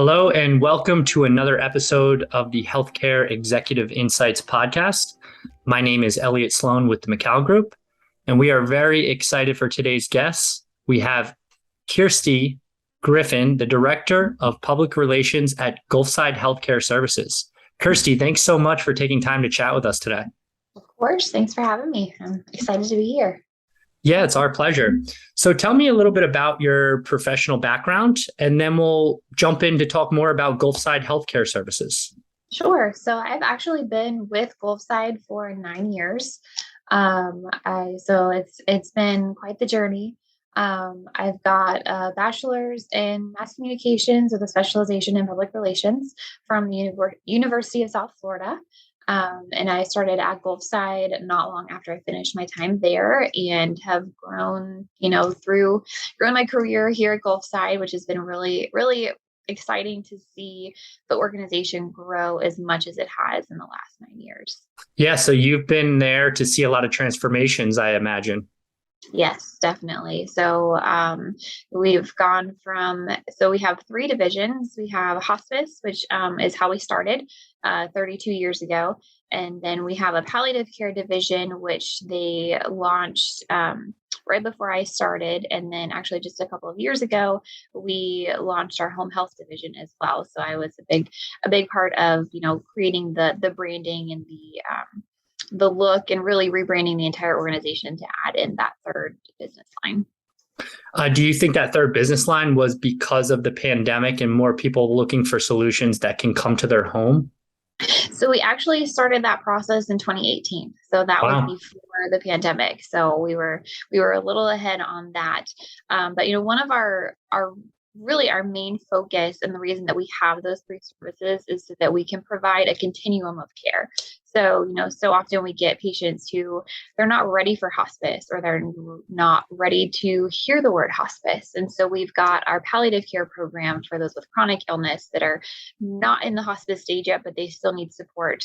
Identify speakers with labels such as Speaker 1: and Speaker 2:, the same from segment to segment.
Speaker 1: Hello, and welcome to another episode of the Healthcare Executive Insights podcast. My name is Elliot Sloan with the Macallan Group, and we are very excited for today's guests. We have Kirsty Griffin, the Director of Public Relations at Gulfside Healthcare Services. Kirsty, thanks so much for taking time to chat with us today.
Speaker 2: Of course. Thanks for having me. I'm excited to be here.
Speaker 1: Yeah, it's our pleasure. So tell me a little bit about your professional background, and then we'll jump in to talk more about Gulfside Healthcare Services.
Speaker 2: Sure. So I've actually been with Gulfside for 9 years. It's been quite the journey. I've got a bachelor's in mass communications with a specialization in public relations from the University of South Florida. And I started at Gulfside not long after I finished my time there and have grown, grown my career here at Gulfside, which has been really, really exciting to see the organization grow as much as it has in the last 9 years.
Speaker 1: Yeah, so you've been there to see a lot of transformations, I imagine.
Speaker 2: Yes, definitely. So we have 3 divisions. We have hospice, which is how we started 32 years ago. And then we have a palliative care division, which they launched right before I started. And then actually just a couple of years ago, we launched our home health division as well. So I was a big part of, creating the branding and the look and really rebranding the entire organization to add in that third business line.
Speaker 1: Do you think that third business line was because of the pandemic and more people looking for solutions that can come to their home?
Speaker 2: So we actually started that process in 2018. So that
Speaker 1: Wow.
Speaker 2: was before the pandemic. So we were a little ahead on that. But one of our main focus and the reason that we have those 3 services is so that we can provide a continuum of care. So, so often we get patients who they're not ready for hospice or they're not ready to hear the word hospice. And so we've got our palliative care program for those with chronic illness that are not in the hospice stage yet, but they still need support.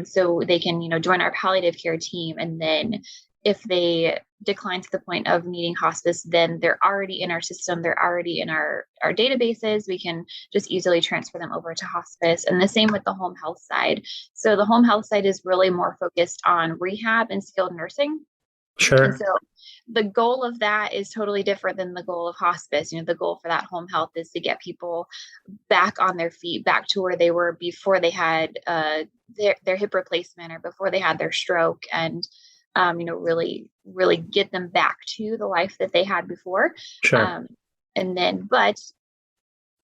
Speaker 2: So they can, join our palliative care team. And then if they decline to the point of needing hospice, then they're already in our system. They're already in our databases. We can just easily transfer them over to hospice. And the same with the home health side. So the home health side is really more focused on rehab and skilled nursing.
Speaker 1: Sure.
Speaker 2: And so the goal of that is totally different than the goal of hospice. The goal for that home health is to get people back on their feet, back to where they were before they had their hip replacement or before they had their stroke, and really, really get them back to the life that they had before.
Speaker 1: Sure.
Speaker 2: But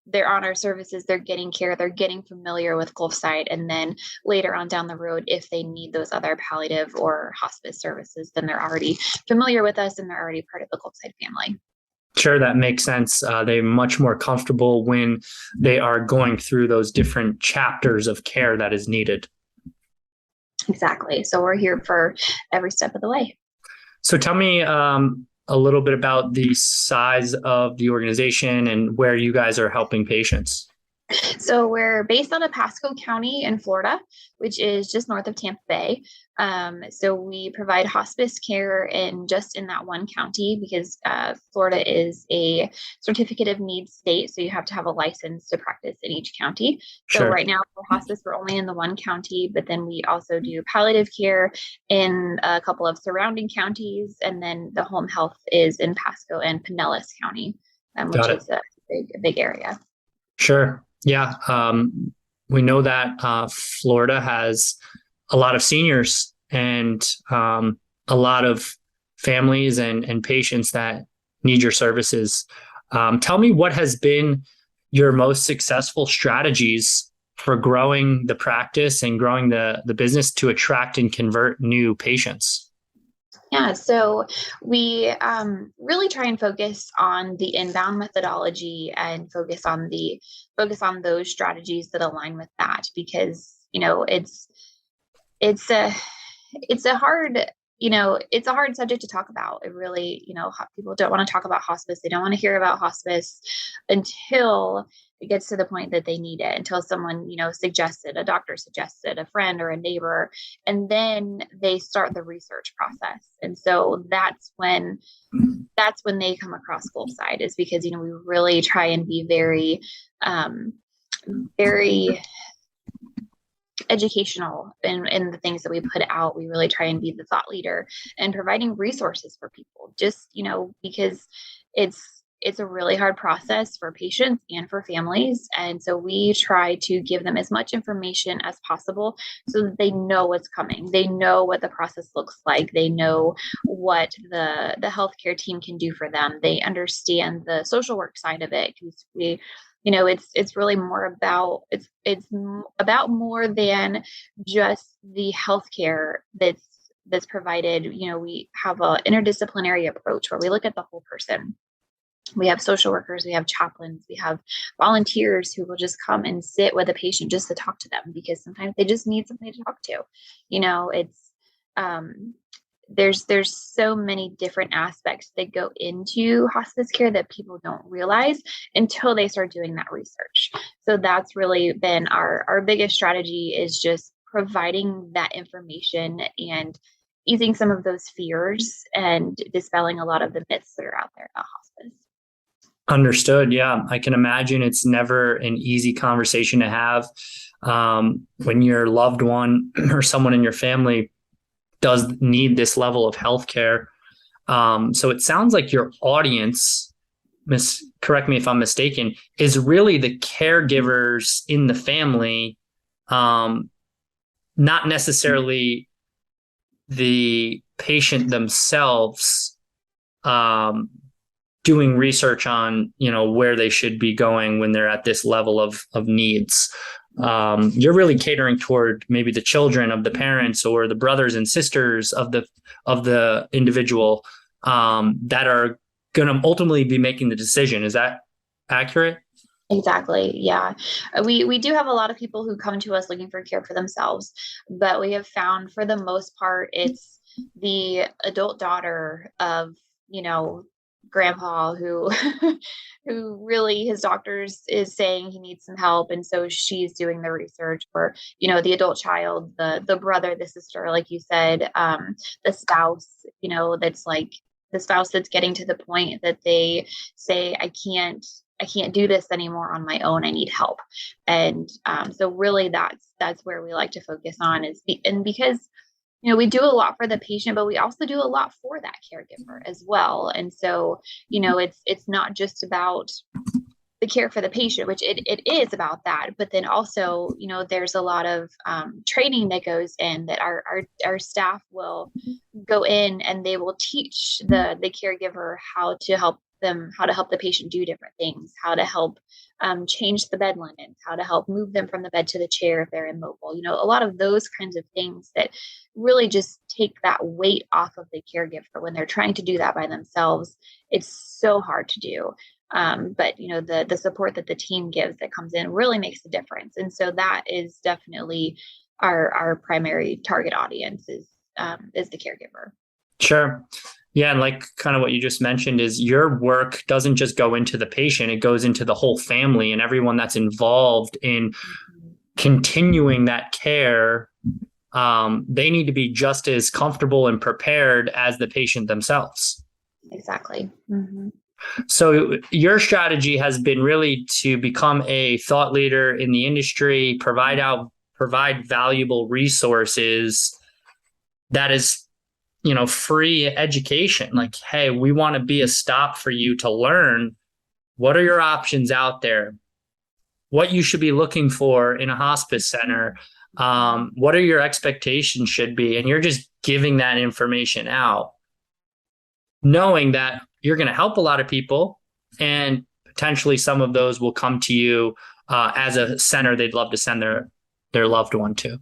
Speaker 2: they're on our services, they're getting care, they're getting familiar with Gulfside. And then later on down the road, if they need those other palliative or hospice services, then they're already familiar with us and they're already part of the Gulfside family.
Speaker 1: Sure, that makes sense. They're much more comfortable when they are going through those different chapters of care that is needed.
Speaker 2: Exactly. So we're here for every step of the way.
Speaker 1: So tell me a little bit about the size of the organization and where you guys are helping patients.
Speaker 2: So we're based out of Pasco County in Florida, which is just north of Tampa Bay. So we provide hospice care in that one county because Florida is a certificate of need state. So you have to have a license to practice in each county. So
Speaker 1: Sure.
Speaker 2: Right now for hospice, we're only in the one county, but then we also do palliative care in a couple of surrounding counties. And then the home health is in Pasco and Pinellas County, which is a big area.
Speaker 1: Sure. Yeah. We know that Florida has a lot of seniors and a lot of families and patients that need your services. Tell me what has been your most successful strategies for growing the practice and growing the business to attract and convert new patients.
Speaker 2: Yeah, so we really try and focus on the inbound methodology and focus on those strategies that align with that, because it's a hard subject to talk about. It really, people don't want to talk about hospice. They don't want to hear about hospice until it gets to the point that they need it, until someone, a doctor suggested, a friend or a neighbor, and then they start the research process. And so that's when they come across Gulfside, is because, we really try and be very, very educational in the things that we put out. We really try and be the thought leader and providing resources for people, just, because it's a really hard process for patients and for families. And so we try to give them as much information as possible so that they know what's coming. They know what the process looks like. They know what the healthcare team can do for them. They understand the social work side of it, because it's really more about it's about more than just the healthcare that's provided. We have an interdisciplinary approach where we look at the whole person. We have social workers, we have chaplains, we have volunteers who will just come and sit with a patient just to talk to them, because sometimes they just need somebody to talk to. It's there's so many different aspects that go into hospice care that people don't realize until they start doing that research. So that's really been our biggest strategy, is just providing that information and easing some of those fears and dispelling a lot of the myths that are out there about hospice.
Speaker 1: Understood. Yeah, I can imagine it's never an easy conversation to have when your loved one or someone in your family does need this level of healthcare. So it sounds like your audience, correct me if I'm mistaken, is really the caregivers in the family, not necessarily the patient themselves. Doing research on, where they should be going when they're at this level of needs. You're really catering toward maybe the children of the parents or the brothers and sisters of the individual that are going to ultimately be making the decision. Is that accurate?
Speaker 2: Exactly. Yeah. We do have a lot of people who come to us looking for care for themselves, but we have found for the most part, it's the adult daughter of, grandpa who who really, his doctors is saying he needs some help, and so she's doing the research. Or the adult child, the brother, the sister, like you said, the spouse, that's like the spouse that's getting to the point that they say, I can't do this anymore on my own, I need help. And so really that's where we like to focus on, because we do a lot for the patient, but we also do a lot for that caregiver as well. And so, it's not just about the care for the patient, which it is about that, but then also, there's a lot of training that goes in, that our staff will go in and they will teach the caregiver how to help the patient do different things, how to help change the bed linens, how to help move them from the bed to the chair if they're immobile. A lot of those kinds of things that really just take that weight off of the caregiver when they're trying to do that by themselves. It's so hard to do. But the support that the team gives that comes in really makes a difference. And so that is definitely our primary target audience is the caregiver.
Speaker 1: Sure. Yeah. And like kind of what you just mentioned is your work doesn't just go into the patient, it goes into the whole family and everyone that's involved in continuing that care. They need to be just as comfortable and prepared as the patient themselves.
Speaker 2: Exactly. Mm-hmm.
Speaker 1: So your strategy has been really to become a thought leader in the industry, provide valuable resources that is, free education. Like, hey, we want to be a stop for you to learn what are your options out there, what you should be looking for in a hospice center, what are your expectations should be. And you're just giving that information out, knowing that you're going to help a lot of people and potentially some of those will come to you as a center they'd love to send their loved one to.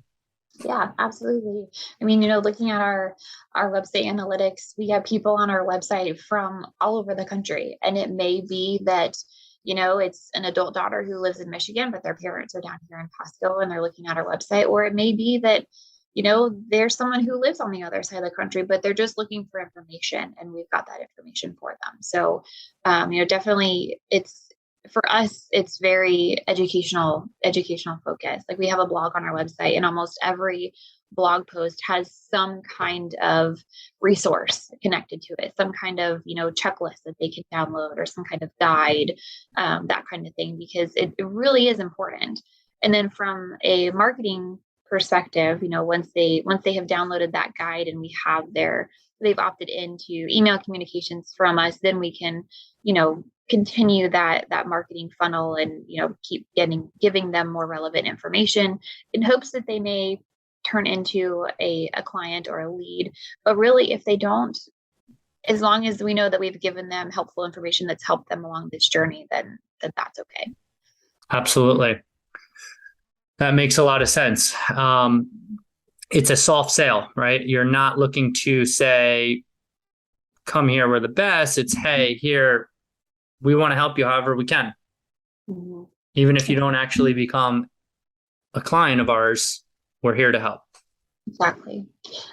Speaker 2: Yeah, absolutely. I mean, looking at our website analytics, we have people on our website from all over the country. And it may be that, it's an adult daughter who lives in Michigan, but their parents are down here in Pasco and they're looking at our website. Or it may be that, there's someone who lives on the other side of the country, but they're just looking for information and we've got that information for them. So, definitely for us, it's very educational focus. Like we have a blog on our website and almost every blog post has some kind of resource connected to it, some kind of, checklist that they can download or some kind of guide, that kind of thing, because it really is important. And then from a marketing perspective, once they have downloaded that guide and they've opted into email communications from us, then we can, continue that marketing funnel and, keep giving them more relevant information in hopes that they may turn into a client or a lead. But really, if they don't, as long as we know that we've given them helpful information that's helped them along this journey, then that's okay.
Speaker 1: Absolutely. That makes a lot of sense. It's a soft sale, right? You're not looking to say, come here, we're the best. It's, hey, here, we want to help you however we can. Mm-hmm. Even if you don't actually become a client of ours, we're here to help.
Speaker 2: Exactly.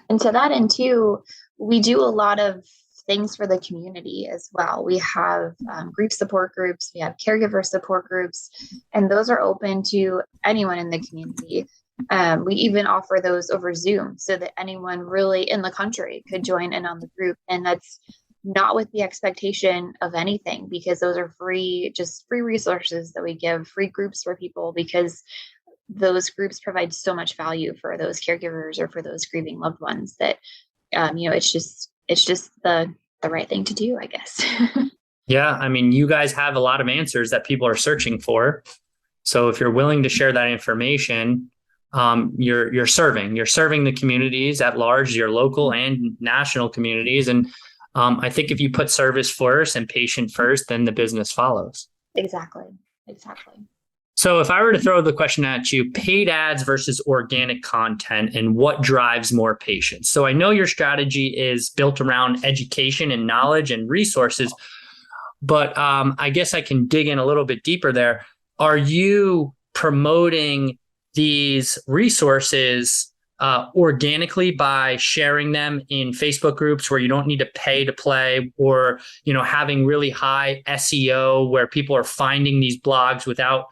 Speaker 2: And to that end too, we do a lot of things for the community as well. We have grief support groups, we have caregiver support groups, and those are open to anyone in the community. We even offer those over Zoom so that anyone really in the country could join in on the group. And that's not with the expectation of anything, because those are free resources that we give, free groups for people, because those groups provide so much value for those caregivers or for those grieving loved ones that, it's just the right thing to do, I guess.
Speaker 1: Yeah. I mean, you guys have a lot of answers that people are searching for. So if you're willing to share that information, you're serving the communities at large, your local and national communities. And I think if you put service first and patient first, then the business follows.
Speaker 2: Exactly.
Speaker 1: So if I were to throw the question at you, paid ads versus organic content, and what drives more patients? So I know your strategy is built around education and knowledge and resources, but I guess I can dig in a little bit deeper there. Are you promoting these resources organically by sharing them in Facebook groups where you don't need to pay to play, or, having really high SEO where people are finding these blogs without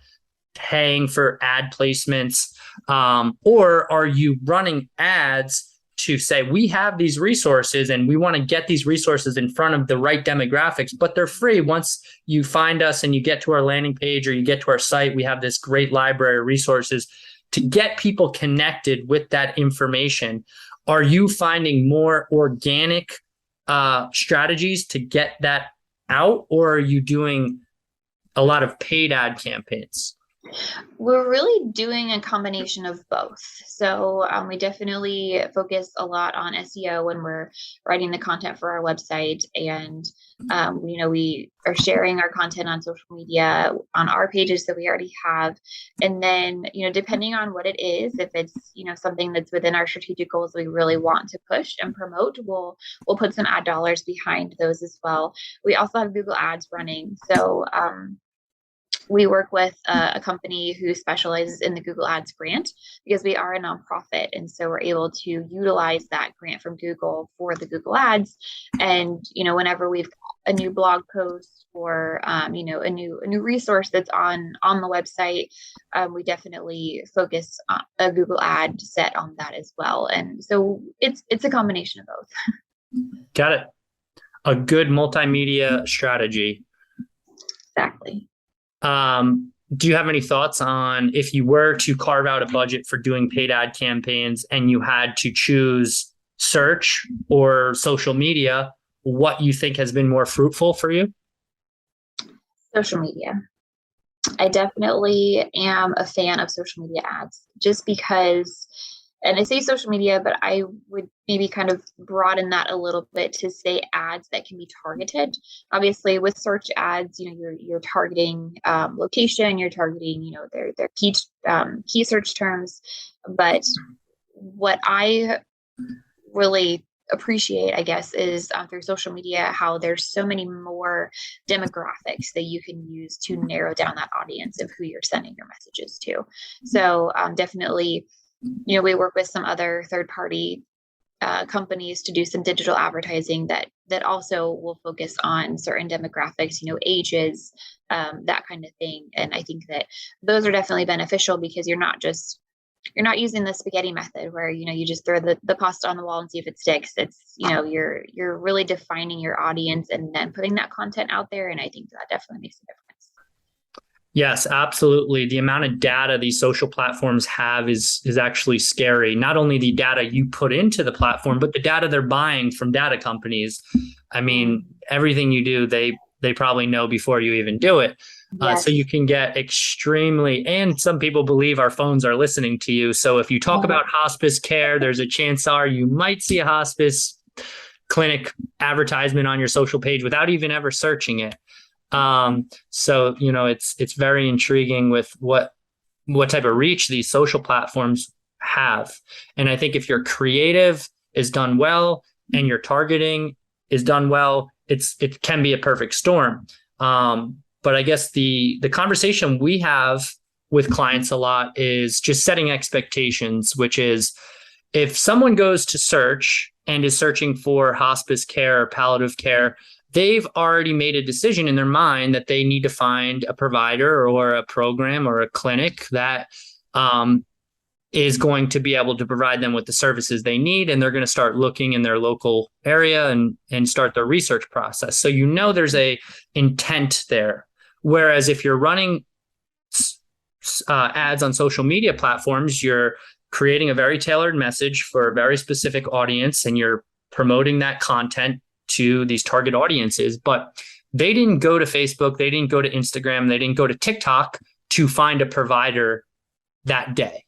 Speaker 1: paying for ad placements? Or are you running ads to say, we have these resources and we want to get these resources in front of the right demographics, but they're free. Once you find us and you get to our landing page or you get to our site, we have this great library of resources to get people connected with that information. Are you finding more organic strategies to get that out, or are you doing a lot of paid ad campaigns?
Speaker 2: We're really doing a combination of both. So we definitely focus a lot on SEO when we're writing the content for our website, and we are sharing our content on social media on our pages that we already have. And then, depending on what it is, if it's, something that's within our strategic goals we really want to push and promote, we'll put some ad dollars behind those as well. We also have Google Ads running. So we work with a company who specializes in the Google Ads grant, because we are a nonprofit. And so we're able to utilize that grant from Google for the Google Ads. And, whenever we've got a new blog post or, a new resource that's on the website, we definitely focus on a Google ad set on that as well. And so it's a combination of both.
Speaker 1: Got it. A good multimedia strategy.
Speaker 2: Exactly.
Speaker 1: Do you have any thoughts on, if you were to carve out a budget for doing paid ad campaigns and you had to choose search or social media, what you think has been more fruitful for you?
Speaker 2: Social media. I definitely am a fan of social media ads, just because, and I say social media, but I would maybe kind of broaden that a little bit to say ads that can be targeted. Obviously, with search ads, you're targeting location, you're targeting, their key search terms. But what I really appreciate, I guess, is through social media, how there's so many more demographics that you can use to narrow down that audience of who you're sending your messages to. So definitely, we work with some other third-party companies to do some digital advertising that also will focus on certain demographics, ages, that kind of thing. And I think that those are definitely beneficial, because you're not just you're not using the spaghetti method where, you just throw the pasta on the wall and see if it sticks. It's, you're really defining your audience and then putting that content out there. And I think that definitely makes a difference.
Speaker 1: Yes, absolutely. The amount of data these social platforms have is actually scary. Not only the data you put into the platform, but the data they're buying from data companies. I mean, everything you do, they probably know before you even do it.
Speaker 2: Yes.
Speaker 1: So you can get extremely, and some people believe our phones are listening to you. So if you talk about hospice care, there's a chance you might see a hospice clinic advertisement on your social page without even ever searching it. So, it's very intriguing with what type of reach these social platforms have. And I think if your creative is done well and your targeting is done well, it can be a perfect storm. But I guess the conversation we have with clients a lot is just setting expectations, which is if someone goes to search and is searching for hospice care or palliative care, they've already made a decision in their mind that they need to find a provider or a program or a clinic that is going to be able to provide them with the services they need. And they're going to start looking in their local area and start their research process. So, there's a intent there. Whereas if you're running ads on social media platforms, you're creating a very tailored message for a very specific audience, and you're promoting that content to these target audiences. But they didn't go to Facebook, they didn't go to Instagram, they didn't go to TikTok to find a provider that day.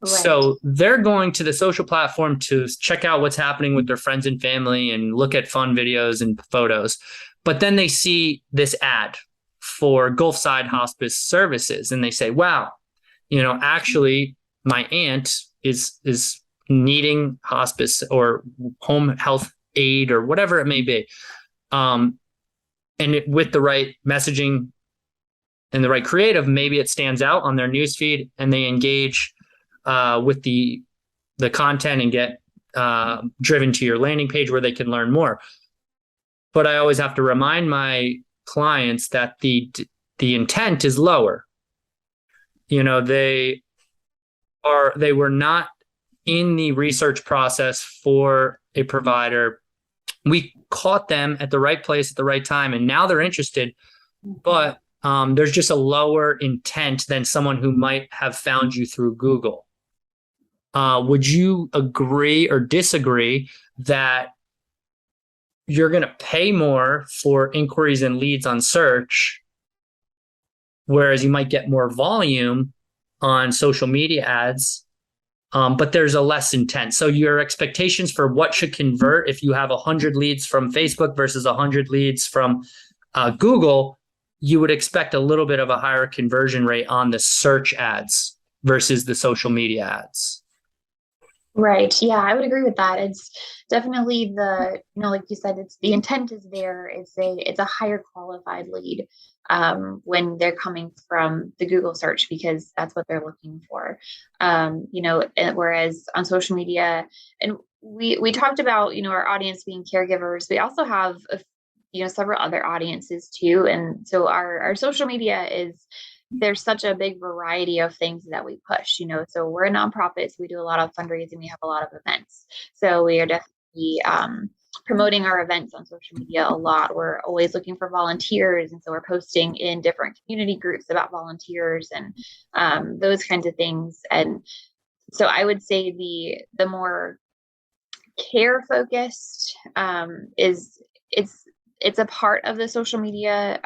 Speaker 1: Right. So they're going to the social platform to check out what's happening with their friends and family and look at fun videos and photos. But then they see this ad for Gulfside Hospice services, and they say, wow, actually my aunt is needing hospice or home health aid or whatever it may be. With the right messaging and the right creative, maybe it stands out on their newsfeed and they engage with the content and get driven to your landing page where they can learn more. But I always have to remind my clients that the intent is lower. They were not in the research process for a provider. We caught them at the right place at the right time, and now they're interested, but there's just a lower intent than someone who might have found you through Google. Would you agree or disagree that you're going to pay more for inquiries and leads on search, whereas you might get more volume on social media ads, but there's a less intent? So your expectations for what should convert, if you have 100 leads from Facebook versus 100 leads from Google, you would expect a little bit of a higher conversion rate on the search ads versus the social media ads.
Speaker 2: Right. Yeah, I would agree with that. It's definitely like you said, it's the intent is there. It's a higher qualified lead when they're coming from the Google search, because that's what they're looking for. Whereas on social media, and we talked about, our audience being caregivers. We also have several other audiences too. And so our social media there's such a big variety of things that we push, so we're a nonprofit, so we do a lot of fundraising. We have a lot of events. So we are definitely promoting our events on social media a lot. We're always looking for volunteers. And so we're posting in different community groups about volunteers and those kinds of things. And so I would say the more care focused it's a part of the social media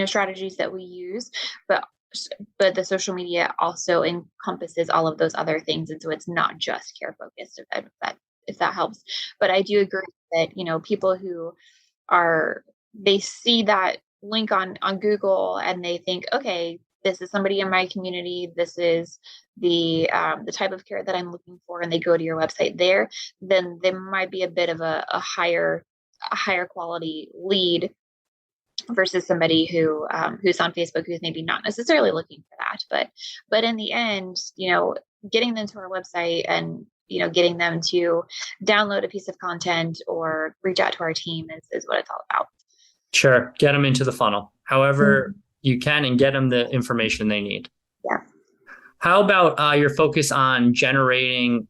Speaker 2: strategies that we use, but the social media also encompasses all of those other things, and so it's not just care focused. If that helps. But I do agree that people who they see that link on Google and they think, okay, this is somebody in my community, this is the type of care that I'm looking for, and they go to your website there, then there might be a bit of a higher quality lead versus somebody who's on Facebook, who's maybe not necessarily looking for that. But in the end, getting them to our website and getting them to download a piece of content or reach out to our team is what it's all about.
Speaker 1: Sure. Get them into the funnel however you can and get them the information they need.
Speaker 2: Yeah.
Speaker 1: How about your focus on generating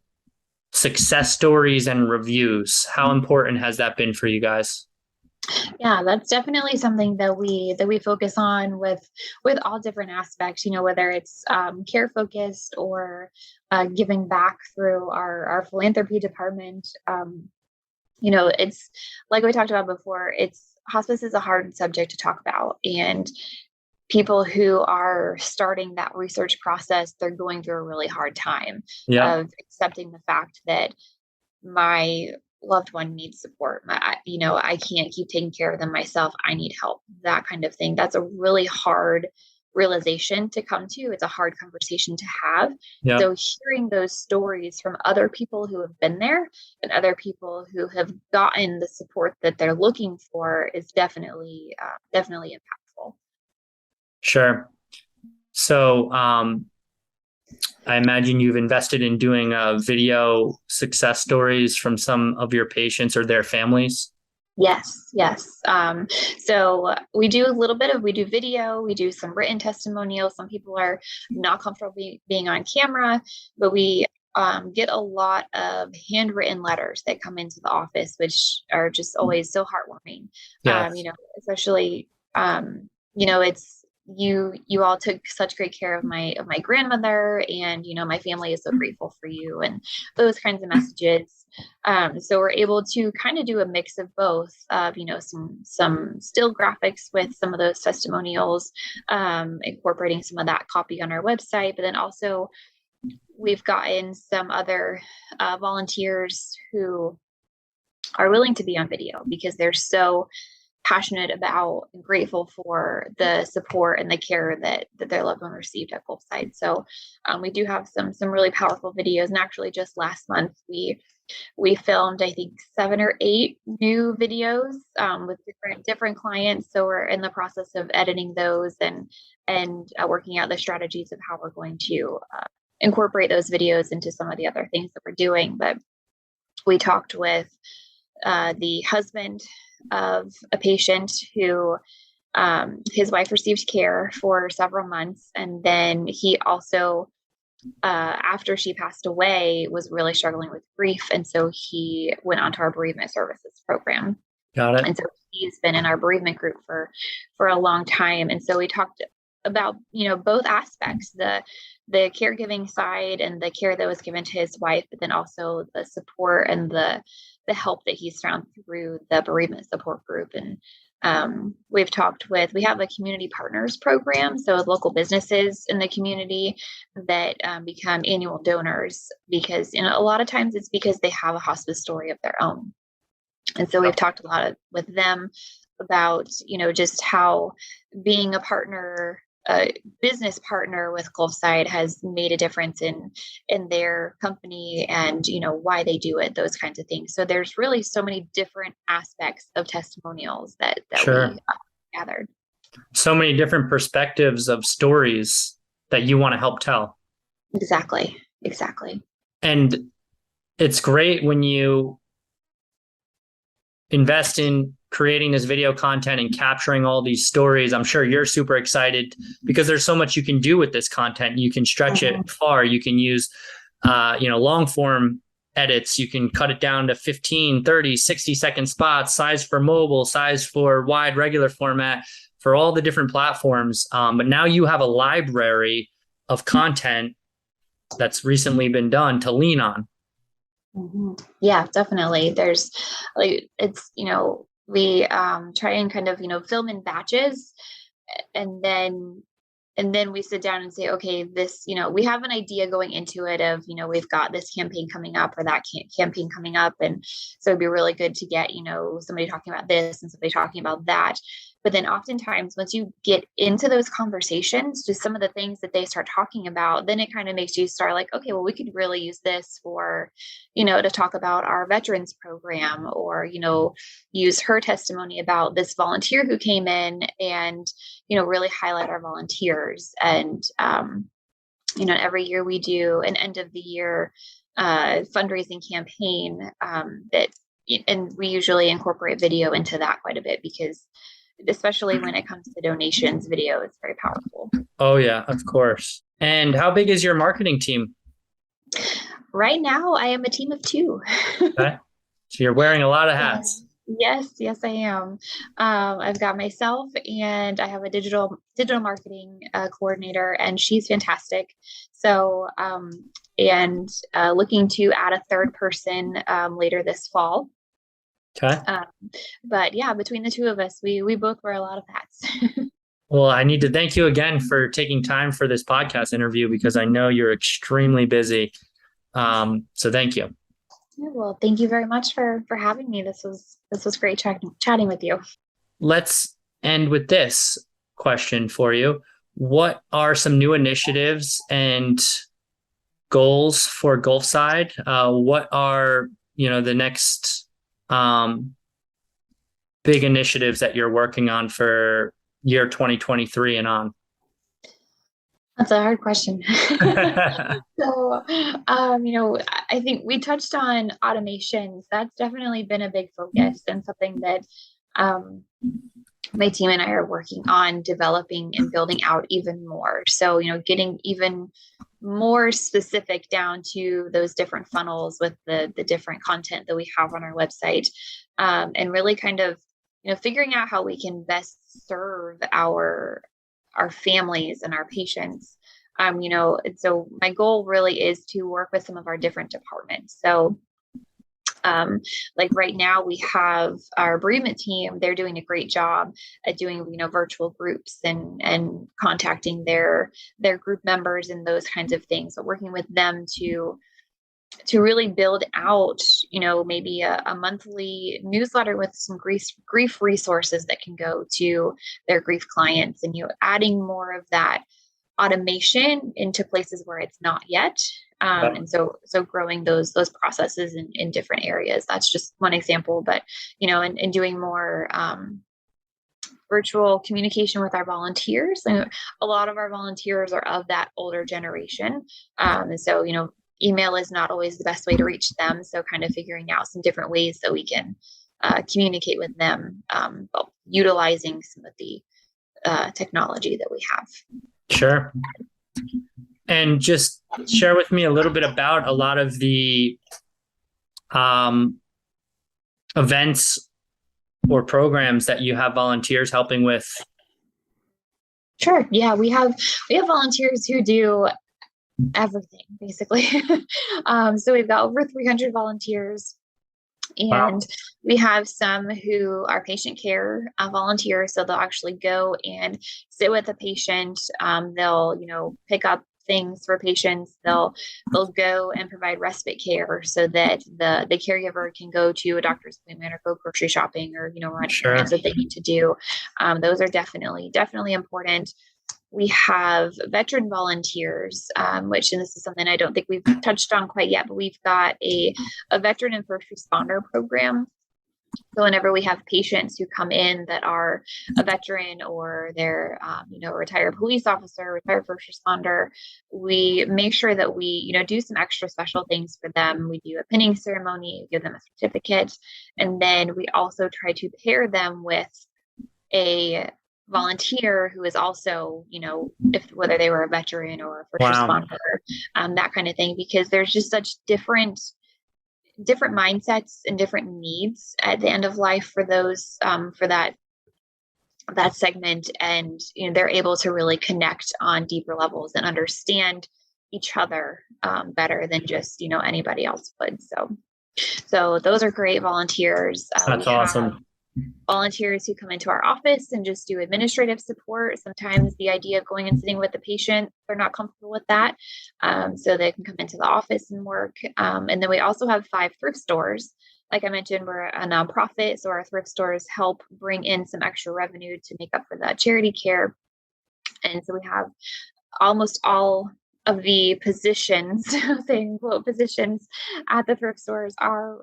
Speaker 1: success stories and reviews? How important has that been for you guys?
Speaker 2: Yeah, that's definitely something that we focus on with all different aspects. Whether it's care focused or giving back through our philanthropy department. It's like we talked about before. It's hospice is a hard subject to talk about, and people who are starting that research process, they're going through a really hard time
Speaker 1: Yeah,
Speaker 2: of accepting the fact that my loved one needs support. I can't keep taking care of them myself. I need help, that kind of thing. That's a really hard realization to come to. It's a hard conversation to have.
Speaker 1: yeah,
Speaker 2: So hearing those stories from other people who have been there and other people who have gotten the support that they're looking for is definitely impactful.
Speaker 1: sure. So, I imagine you've invested in doing video success stories from some of your patients or their families.
Speaker 2: Yes, yes. So we do a little bit of, we do video, we do some written testimonials. Some people are not comfortable being on camera, but we get a lot of handwritten letters that come into the office, which are just always so heartwarming.
Speaker 1: Yes,
Speaker 2: Especially, it's you all took such great care of my grandmother, and my family is so grateful for you, and those kinds of messages. So we're able to kind of do a mix of both of, some still graphics with some of those testimonials, incorporating some of that copy on our website, but then also we've gotten some other volunteers who are willing to be on video because they're so passionate about and grateful for the support and the care that their loved one received at Gulfside. So we do have some really powerful videos. And actually, just last month we filmed, I think, 7 or 8 new videos with different clients. So we're in the process of editing those and working out the strategies of how we're going to incorporate those videos into some of the other things that we're doing. But we talked with the husband of a patient who his wife received care for several months, and then he also after she passed away was really struggling with grief, and so he went onto our bereavement services program,
Speaker 1: got it.
Speaker 2: and so he's been in our bereavement group for a long time. And so we talked about both aspects, the caregiving side and the care that was given to his wife, but then also the support and the help that he's found through the bereavement support group. And we have a community partners program. So local businesses in the community that become annual donors, because a lot of times it's because they have a hospice story of their own. And so we've talked a lot with them about, just how being a business partner with Gulfside has made a difference in their company, and why they do it, those kinds of things. So there's really so many different aspects of testimonials that we
Speaker 1: Sure.
Speaker 2: gathered.
Speaker 1: So many different perspectives of stories that you want to help tell.
Speaker 2: Exactly.
Speaker 1: And it's great when you invest in creating this video content and capturing all these stories. I'm sure you're super excited because there's so much you can do with this content. You can stretch it far. You can use, long form edits. You can cut it down to 15, 30, 60-second spots, size for mobile, size for wide, regular format, for all the different platforms. But now you have a library of content that's recently been done to lean on.
Speaker 2: Yeah, definitely. There's we try and kind of film in batches, and then we sit down and say, okay, this, we have an idea going into it of, we've got this campaign coming up or that campaign coming up. And so it'd be really good to get, somebody talking about this and somebody talking about that. But then oftentimes once you get into those conversations, just some of the things that they start talking about, then it kind of makes you start like, okay, well, we could really use this for, to talk about our veterans program, or, use her testimony about this volunteer who came in and, really highlight our volunteers. And, every year we do an end of the year fundraising campaign and we usually incorporate video into that quite a bit, because especially when it comes to donations, video is very powerful.
Speaker 1: Oh yeah, of course. And how big is your marketing team?
Speaker 2: Right now, I am a team of two.
Speaker 1: Okay. So you're wearing a lot of hats.
Speaker 2: Yes, I am. I've got myself, and I have a digital marketing coordinator, and she's fantastic. So, and looking to add a third person later this fall.
Speaker 1: Okay.
Speaker 2: But yeah, between the two of us, we both wear a lot of hats.
Speaker 1: Well, I need to thank you again for taking time for this podcast interview because I know you're extremely busy. So thank you.
Speaker 2: Yeah, well, thank you very much for having me. This was great chatting with you.
Speaker 1: Let's end with this question for you. What are some new initiatives and goals for Gulfside? What are, the next big initiatives that you're working on for year 2023 and on?
Speaker 2: That's a hard question. So, I think we touched on automations. That's definitely been a big focus and something that my team and I are working on developing and building out even more. So, getting even more specific down to those different funnels with the different content that we have on our website, and really kind of, figuring out how we can best serve our families and our patients. And so my goal really is to work with some of our different departments. So, like right now we have our bereavement team. They're doing a great job at doing, virtual groups and contacting their group members and those kinds of things. So working with them to really build out, maybe a monthly newsletter with some grief resources that can go to their grief clients, and, adding more of that automation into places where it's not yet. And so growing those processes in different areas. That's just one example, but, and doing more, virtual communication with our volunteers. And a lot of our volunteers are of that older generation. And so, email is not always the best way to reach them. So kind of figuring out some different ways that we can communicate with them, while utilizing some of the technology that we have.
Speaker 1: Sure. And just share with me a little bit about a lot of the events or programs that you have volunteers helping with.
Speaker 2: Sure. Yeah, we have volunteers who do everything basically. So we've got over 300 volunteers, and wow. We have some who are patient care volunteers. So they'll actually go and sit with the patient. They'll, pick up things for patients. They'll go and provide respite care so that the caregiver can go to a doctor's appointment or go grocery shopping or, run errands that they need to do. Those are definitely important. We have veteran volunteers, and this is something I don't think we've touched on quite yet, but we've got a veteran and first responder program. So whenever we have patients who come in that are a veteran or they're, a retired police officer, retired first responder, we make sure that we, do some extra special things for them. We do a pinning ceremony, give them a certificate, and then we also try to pair them with a volunteer who is also, whether they were a veteran or a first responder, that kind of thing, because there's just such different mindsets and different needs at the end of life for those, for that segment. And, they're able to really connect on deeper levels and understand each other better than just, anybody else would. So those are great volunteers.
Speaker 1: That's awesome.
Speaker 2: Volunteers who come into our office and just do administrative support. Sometimes the idea of going and sitting with the patient, they're not comfortable with that. So they can come into the office and work. And then we also have 5 thrift stores. Like I mentioned, we're a nonprofit, so our thrift stores help bring in some extra revenue to make up for the charity care. And so we have almost all of the positions, saying quote positions at the thrift stores are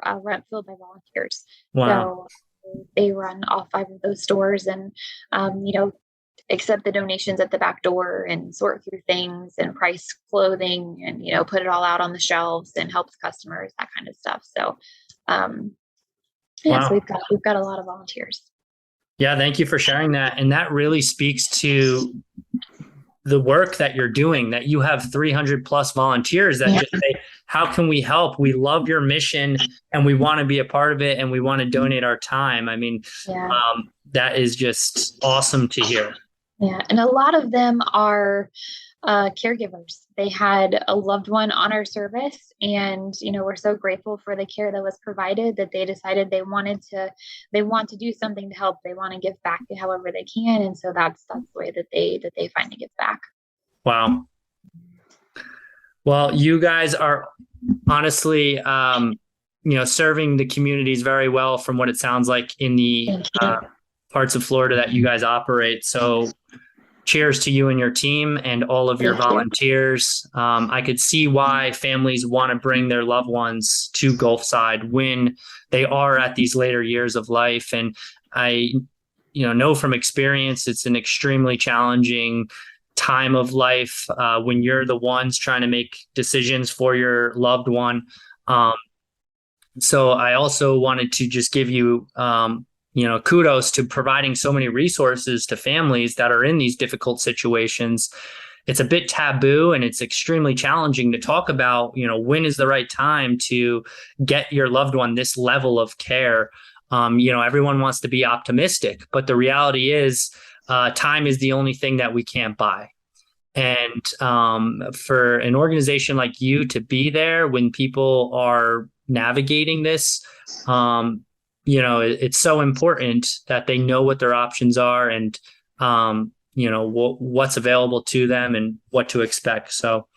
Speaker 2: filled by volunteers.
Speaker 1: Wow.
Speaker 2: So they run all 5 of those stores and, accept the donations at the back door and sort through things and price clothing and, put it all out on the shelves and helps customers, that kind of stuff. So, so we've got a lot of volunteers.
Speaker 1: Yeah, thank you for sharing that. And that really speaks to the work that you're doing, that you have 300 plus volunteers that just say, how can we help? We love your mission and we want to be a part of it and we want to donate our time. I mean, that is just awesome to hear.
Speaker 2: Yeah. And a lot of them are caregivers. They had a loved one on our service, and we're so grateful for the care that was provided that they decided they want to do something to help. They want to give back however they can, and so that's the way that they find to give back.
Speaker 1: Wow. Well, you guys are honestly, serving the communities very well from what it sounds like in the parts of Florida that you guys operate. So cheers to you and your team and all of your volunteers. I could see why families want to bring their loved ones to Gulfside when they are at these later years of life. And I, know from experience, it's an extremely challenging time of life when you're the ones trying to make decisions for your loved one. So I also wanted to just give you, kudos to providing so many resources to families that are in these difficult situations. It's a bit taboo and it's extremely challenging to talk about, when is the right time to get your loved one this level of care. Everyone wants to be optimistic, but the reality is time is the only thing that we can't buy. And for an organization like you to be there when people are navigating this, it's so important that they know what their options are and, what's available to them and what to expect. So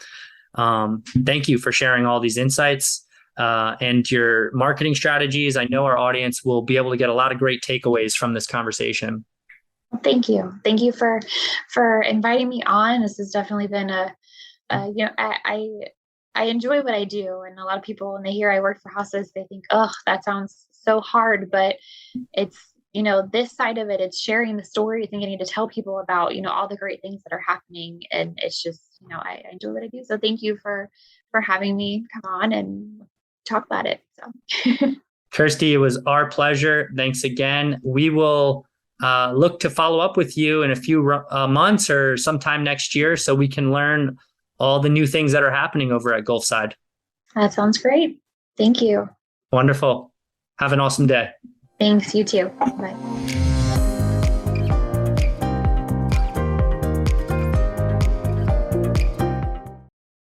Speaker 1: thank you for sharing all these insights and your marketing strategies. I know our audience will be able to get a lot of great takeaways from this conversation.
Speaker 2: Thank you. Thank you for inviting me on. This has definitely been I enjoy what I do. And a lot of people, when they hear I work for Hospice, they think, oh, that sounds so hard, but it's, this side of it, it's sharing the stories and getting to tell people about, all the great things that are happening. And it's just, I enjoy what I do. So thank you for having me come on and talk about it. So
Speaker 1: Kirsty, it was our pleasure. Thanks again. We will look to follow up with you in a few months or sometime next year so we can learn all the new things that are happening over at Gulfside.
Speaker 2: That sounds great. Thank you.
Speaker 1: Wonderful. Have an awesome day.
Speaker 2: Thanks. You too. Bye.